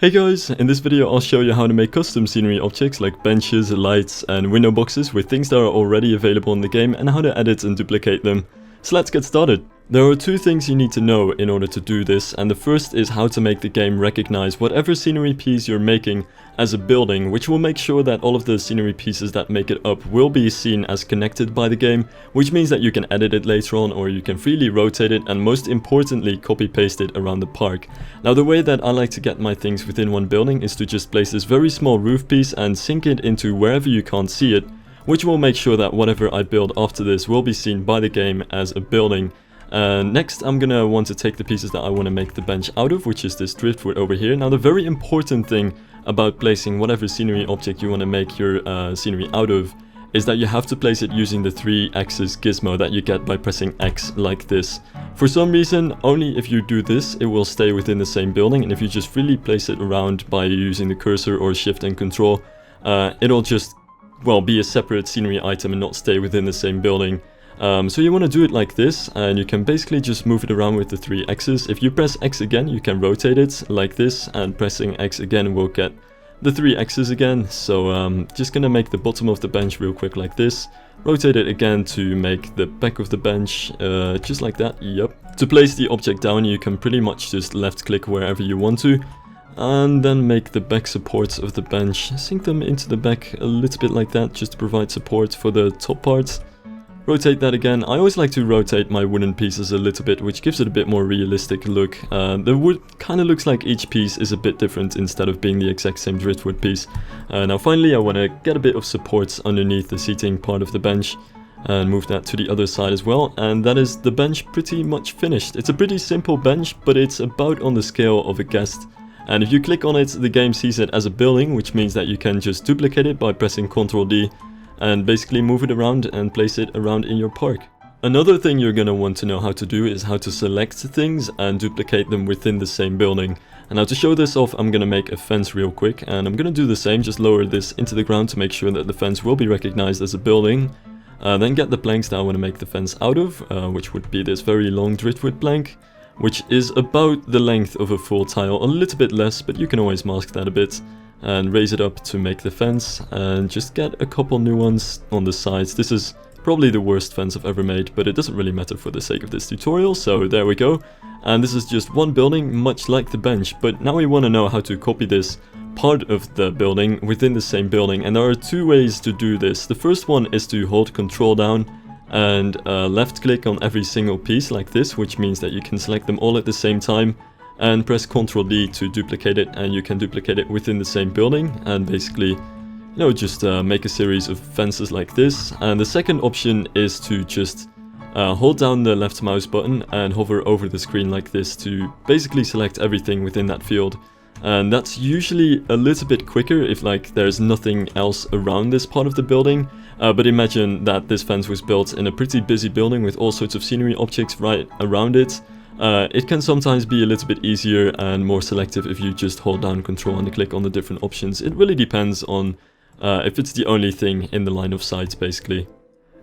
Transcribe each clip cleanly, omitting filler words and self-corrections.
Hey guys, in this video I'll show you how to make custom scenery objects like benches, lights and window boxes with things that are already available in the game and how to edit and duplicate them. So let's get started. There are two things you need to know in order to do this, and the first is how to make the game recognize whatever scenery piece you're making as a building, which will make sure that all of the scenery pieces that make it up will be seen as connected by the game, which means that you can edit it later on or you can freely rotate it and most importantly copy paste it around the park. Now the way that I like to get my things within one building is to just place this very small roof piece and sink it into wherever you can't see it, which will make sure that whatever I build after this will be seen by the game as a building. Next I'm gonna want to take the pieces that I want to make the bench out of, which is this driftwood over here. Now the very important thing about placing whatever scenery object you want to make your scenery out of is that you have to place it using the 3-axis gizmo that you get by pressing X like this. For some reason, only if you do this it will stay within the same building, and if you just freely place it around by using the cursor or shift and control, it'll just, well, be a separate scenery item and not stay within the same building. So you want to do it like this, and you can basically just move it around with the 3 X's. If you press X again, you can rotate it like this, and pressing X again will get the 3 X's again. So just gonna make the bottom of the bench real quick like this. Rotate it again to make the back of the bench, just like that, yep. To place the object down, you can pretty much just left click wherever you want to, and then make the back supports of the bench, sink them into the back a little bit like that, just to provide support for the top parts. Rotate that again. I always like to rotate my wooden pieces a little bit, which gives it a bit more realistic look. The wood kind of looks like each piece is a bit different instead of being the exact same driftwood piece. Now finally I want to get a bit of supports underneath the seating part of the bench and move that to the other side as well, and that is the bench pretty much finished. It's a pretty simple bench, but it's about on the scale of a guest. And if you click on it, the game sees it as a building, which means that you can just duplicate it by pressing Ctrl D and basically move it around and place it around in your park. Another thing you're gonna want to know how to do is how to select things and duplicate them within the same building. And now to show this off, I'm gonna make a fence real quick, and I'm gonna do the same, just lower this into the ground to make sure that the fence will be recognized as a building. Then get the planks that I want to make the fence out of, which would be this very long driftwood plank, which is about the length of a full tile, a little bit less, but you can always mask that a bit. And raise it up to make the fence, and just get a couple new ones on the sides. This is probably the worst fence I've ever made, but it doesn't really matter for the sake of this tutorial, so there we go. And this is just one building, much like the bench, but now we want to know how to copy this part of the building within the same building, and there are two ways to do this. The first one is to hold Ctrl down and left click on every single piece like this, which means that you can select them all at the same time, and press Ctrl D to duplicate it, and you can duplicate it within the same building and basically, you know, just make a series of fences like this. And the second option is to just hold down the left mouse button and hover over the screen like this to basically select everything within that field. And that's usually a little bit quicker if like there's nothing else around this part of the building. But imagine that this fence was built in a pretty busy building with all sorts of scenery objects right around it. It can sometimes be a little bit easier and more selective if you just hold down Control and click on the different options. It really depends on if it's the only thing in the line of sight, basically.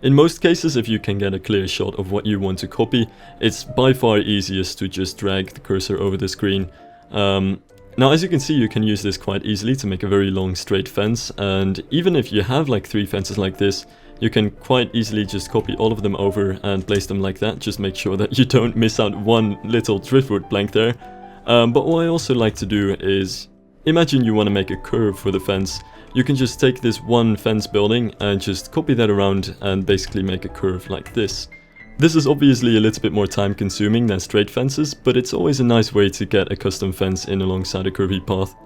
In most cases, if you can get a clear shot of what you want to copy, it's by far easiest to just drag the cursor over the screen. Now as you can see, you can use this quite easily to make a very long straight fence, and even if you have like 3 fences like this, you can quite easily just copy all of them over and place them like that. Just make sure that you don't miss out one little driftwood plank there. But what I also like to do is, imagine you want to make a curve for the fence. You can just take this one fence building and just copy that around and basically make a curve like this. This is obviously a little bit more time consuming than straight fences, but it's always a nice way to get a custom fence in alongside a curvy path.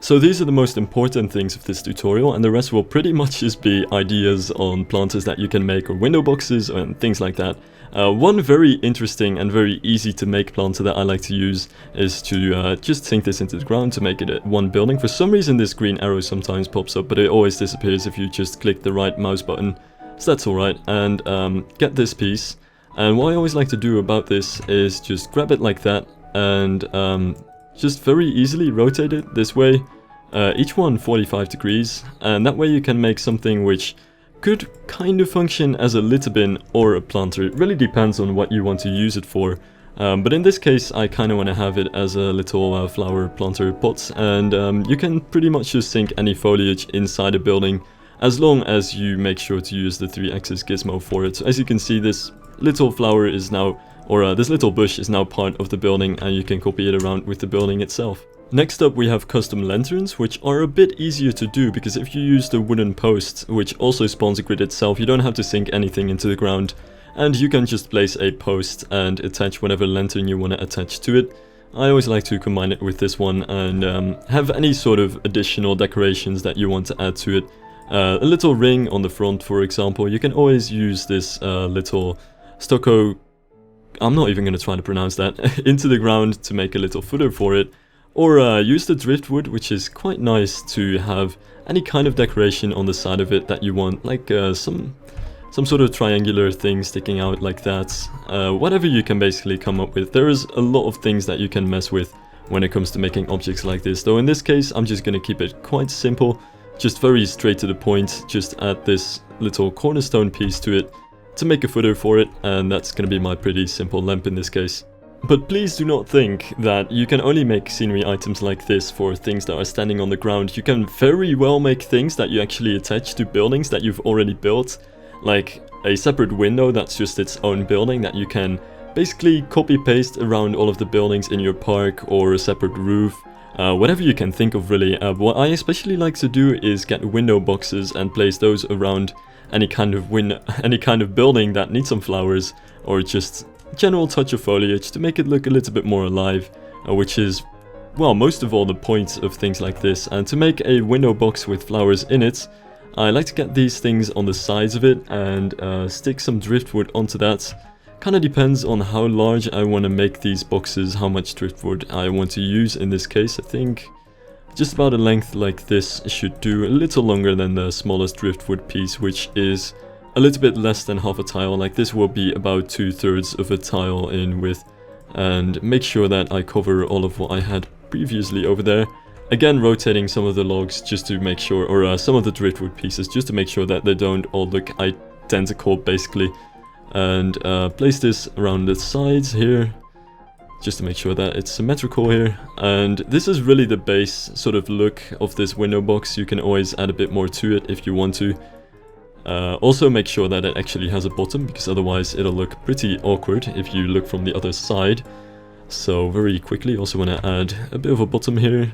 So these are the most important things of this tutorial, and the rest will pretty much just be ideas on planters that you can make, or window boxes and things like that. One very interesting and very easy to make planter that I like to use is to just sink this into the ground to make it one building. For some reason this green arrow sometimes pops up, but it always disappears if you just click the right mouse button, so that's alright. And get this piece, and what I always like to do about this is just grab it like that and just very easily rotate it this way, each one 45 degrees, and that way you can make something which could kind of function as a litter bin or a planter. It really depends on what you want to use it for. But in this case, I kind of want to have it as a little flower planter pot, and you can pretty much just sink any foliage inside a building, as long as you make sure to use the 3-axis gizmo for it. So as you can see, this little flower is now, or this little bush is now part of the building, and you can copy it around with the building itself. Next up we have custom lanterns, which are a bit easier to do, because if you use the wooden post, which also spawns a grid itself, you don't have to sink anything into the ground, and you can just place a post and attach whatever lantern you want to attach to it. I always like to combine it with this one and have any sort of additional decorations that you want to add to it. A little ring on the front, for example. You can always use this little stucco, I'm not even going to try to pronounce that, into the ground to make a little footer for it. Or use the driftwood, which is quite nice to have any kind of decoration on the side of it that you want, like some sort of triangular thing sticking out like that. Whatever you can basically come up with. There is a lot of things that you can mess with when it comes to making objects like this, though in this case I'm just going to keep it quite simple, just very straight to the point, just add this little cornerstone piece to it to make a footer for it, and that's going to be my pretty simple lamp in this case. But please do not think that you can only make scenery items like this for things that are standing on the ground. You can very well make things that you actually attach to buildings that you've already built, like a separate window that's just its own building that you can basically copy-paste around all of the buildings in your park, or a separate roof, whatever you can think of really. What I especially like to do is get window boxes and place those around any kind of building that needs some flowers, or just general touch of foliage to make it look a little bit more alive, which is, well, most of all the point of things like this. And to make a window box with flowers in it, I like to get these things on the sides of it and stick some driftwood onto that. Kind of depends on how large I want to make these boxes, how much driftwood I want to use. In this case, I think just about a length like this should do, a little longer than the smallest driftwood piece, which is a little bit less than half a tile. Like this will be about 2/3 of a tile in width, and make sure that I cover all of what I had previously over there. Again, rotating some of the logs just to make sure, or some of the driftwood pieces just to make sure that they don't all look identical basically, and place this around the sides here just to make sure that it's symmetrical here. And this is really the base sort of look of this window box. You can always add a bit more to it if you want to. Also make sure that it actually has a bottom, because otherwise it'll look pretty awkward if you look from the other side. So very quickly, also want to add a bit of a bottom here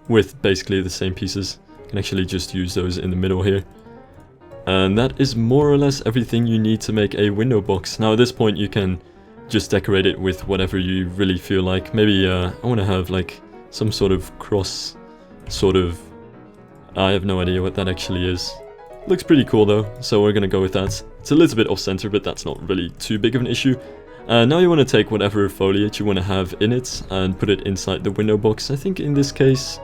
with basically the same pieces. You can actually just use those in the middle here. And that is more or less everything you need to make a window box. Now at this point you can just decorate it with whatever you really feel like. Maybe I want to have like some sort of cross, sort of, I have no idea what that actually is. Looks pretty cool though, so we're gonna go with that. It's a little bit off center, but that's not really too big of an issue. Now you want to take whatever foliage you want to have in it and put it inside the window box. I think in this case,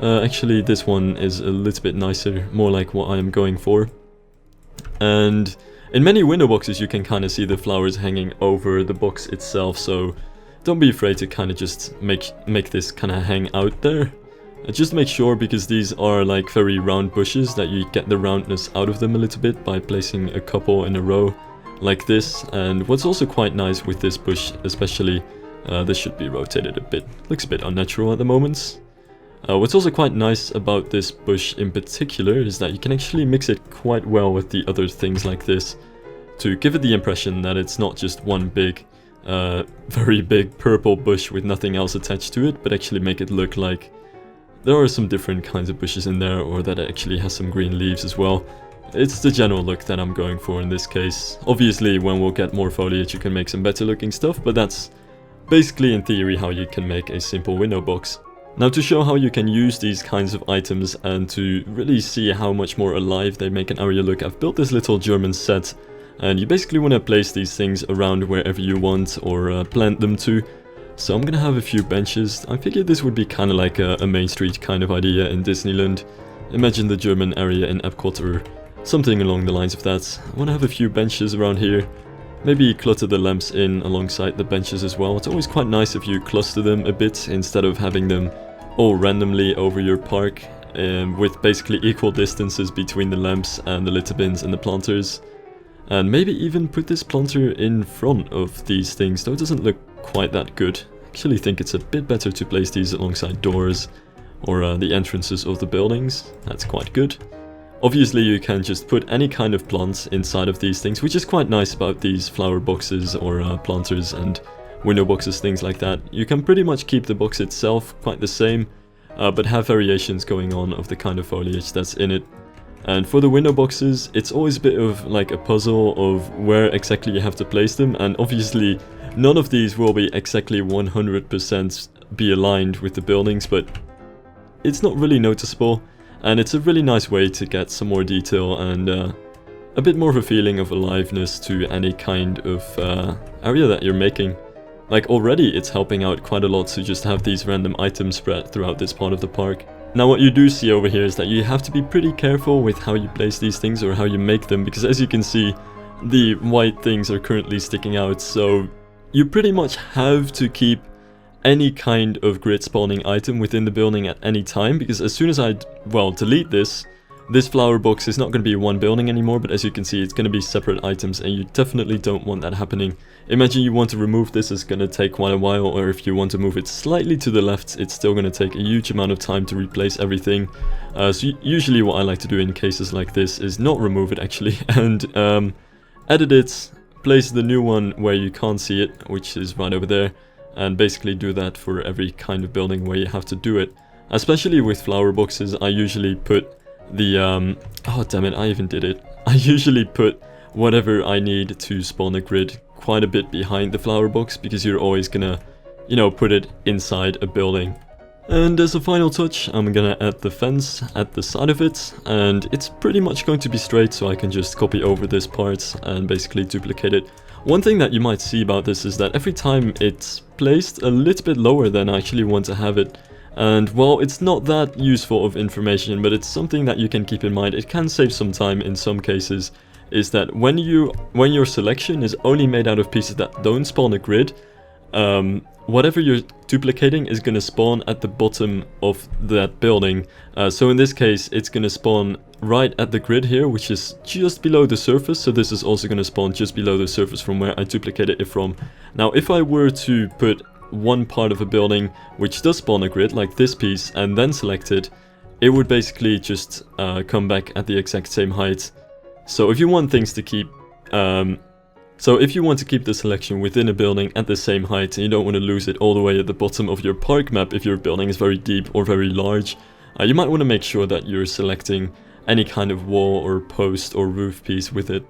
actually this one is a little bit nicer, more like what I am going for. And in many window boxes you can kind of see the flowers hanging over the box itself, so don't be afraid to kind of just make this kind of hang out there. Just make sure, because these are like very round bushes, that you get the roundness out of them a little bit by placing a couple in a row like this. And what's also quite nice with this bush especially, this should be rotated a bit, looks a bit unnatural at the moment. What's also quite nice about this bush in particular is that you can actually mix it quite well with the other things like this to give it the impression that it's not just one big, very big purple bush with nothing else attached to it, but actually make it look like there are some different kinds of bushes in there, or that it actually has some green leaves as well. It's the general look that I'm going for in this case. Obviously when we'll get more foliage you can make some better looking stuff, but that's basically in theory how you can make a simple window box. Now to show how you can use these kinds of items and to really see how much more alive they make an area look, I've built this little German set, and you basically want to place these things around wherever you want, or plant them to. So I'm gonna have a few benches. I figured this would be kind of like a Main Street kind of idea in Disneyland. Imagine the German area in Epcot or something along the lines of that. I want to have a few benches around here. Maybe clutter the lamps in alongside the benches as well. It's always quite nice if you cluster them a bit instead of having them all randomly over your park, with basically equal distances between the lamps and the litter bins and the planters. And maybe even put this planter in front of these things, though it doesn't look quite that good. I actually think it's a bit better to place these alongside doors or the entrances of the buildings. That's quite good. Obviously you can just put any kind of plants inside of these things, which is quite nice about these flower boxes or planters and window boxes, things like that. You can pretty much keep the box itself quite the same, but have variations going on of the kind of foliage that's in it. And for the window boxes, it's always a bit of like a puzzle of where exactly you have to place them, and obviously none of these will be exactly 100% be aligned with the buildings, but it's not really noticeable, and it's a really nice way to get some more detail and a bit more of a feeling of aliveness to any kind of area that you're making. Like already it's helping out quite a lot to just have these random items spread throughout this part of the park. Now what you do see over here is that you have to be pretty careful with how you place these things or how you make them, because as you can see, the white things are currently sticking out, so you pretty much have to keep any kind of grid spawning item within the building at any time, because as soon as I, well, delete this flower box is not going to be one building anymore, but as you can see it's going to be separate items, and you definitely don't want that happening. Imagine you want to remove this, it's going to take quite a while, or if you want to move it slightly to the left, it's still going to take a huge amount of time to replace everything. So usually what I like to do in cases like this is not remove it actually, and edit it, place the new one where you can't see it, which is right over there, and basically do that for every kind of building where you have to do it. Especially with flower boxes, I usually put the oh damn it, I even did it. I usually put whatever I need to spawn a grid quite a bit behind the flower box, because you're always gonna, you know, put it inside a building. And as a final touch, I'm gonna add the fence at the side of it, and it's pretty much going to be straight, so I can just copy over this part and basically duplicate it. One thing that you might see about this is that every time it's placed a little bit lower than I actually want to have it. And well, it's not that useful of information, but it's something that you can keep in mind. It can save some time in some cases, is that when your selection is only made out of pieces that don't spawn a grid, whatever you're duplicating is going to spawn at the bottom of that building. So in this case, it's going to spawn right at the grid here, which is just below the surface. So this is also going to spawn just below the surface from where I duplicated it from. Now, if I were to put one part of a building which does spawn a grid, like this piece, and then select it, it would basically just come back at the exact same height. So if you want things to keep if you want to keep the selection within a building at the same height, and you don't want to lose it all the way at the bottom of your park map if your building is very deep or very large, you might want to make sure that you're selecting any kind of wall or post or roof piece with it.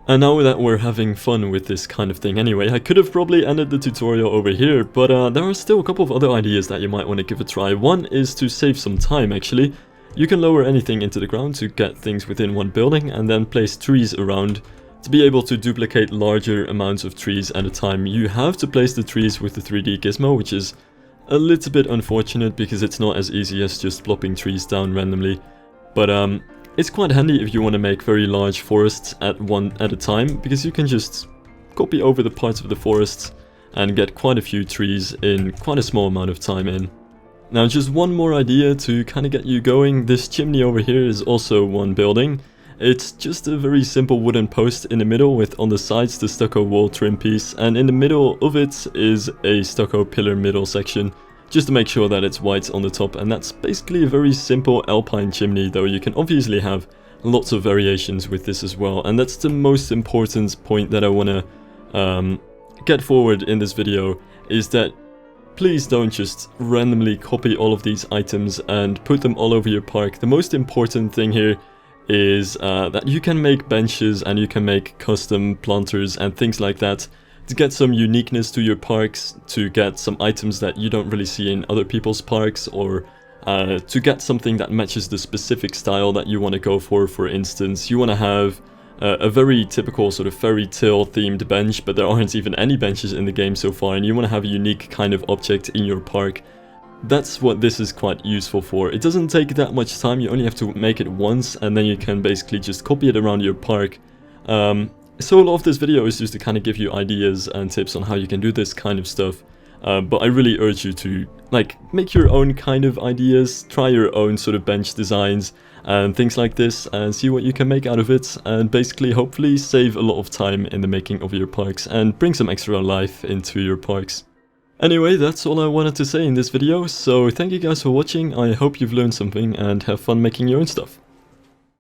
And now that we're having fun with this kind of thing anyway, I could have probably ended the tutorial over here, but there are still a couple of other ideas that you might want to give a try. One is to save some time actually. You can lower anything into the ground to get things within one building, and then place trees around to be able to duplicate larger amounts of trees at a time. You have to place the trees with the 3D gizmo, which is a little bit unfortunate because it's not as easy as just plopping trees down randomly. But it's quite handy if you want to make very large forests at a time, because you can just copy over the parts of the forests and get quite a few trees in quite a small amount of time in. Now just one more idea to kind of get you going. This chimney over here is also one building. It's just a very simple wooden post in the middle with on the sides the stucco wall trim piece, and in the middle of it is a stucco pillar middle section, just to make sure that it's white on the top. And that's basically a very simple alpine chimney, though you can obviously have lots of variations with this as well. And that's the most important point that I want to get forward in this video, is that please don't just randomly copy all of these items and put them all over your park. The most important thing here is that you can make benches and you can make custom planters and things like that to get some uniqueness to your parks, to get some items that you don't really see in other people's parks, or to get something that matches the specific style that you want to go for. For instance, you want to have a very typical sort of fairy tale themed bench, but there aren't even any benches in the game so far, and you want to have a unique kind of object in your park. That's what this is quite useful for. It doesn't take that much time, you only have to make it once, and then you can basically just copy it around your park. So a lot of this video is just to kind of give you ideas and tips on how you can do this kind of stuff. But I really urge you to like make your own kind of ideas, try your own sort of bench designs and things like this, and see what you can make out of it, and basically hopefully save a lot of time in the making of your parks and bring some extra life into your parks. Anyway, that's all I wanted to say in this video, so thank you guys for watching. I hope you've learned something and have fun making your own stuff.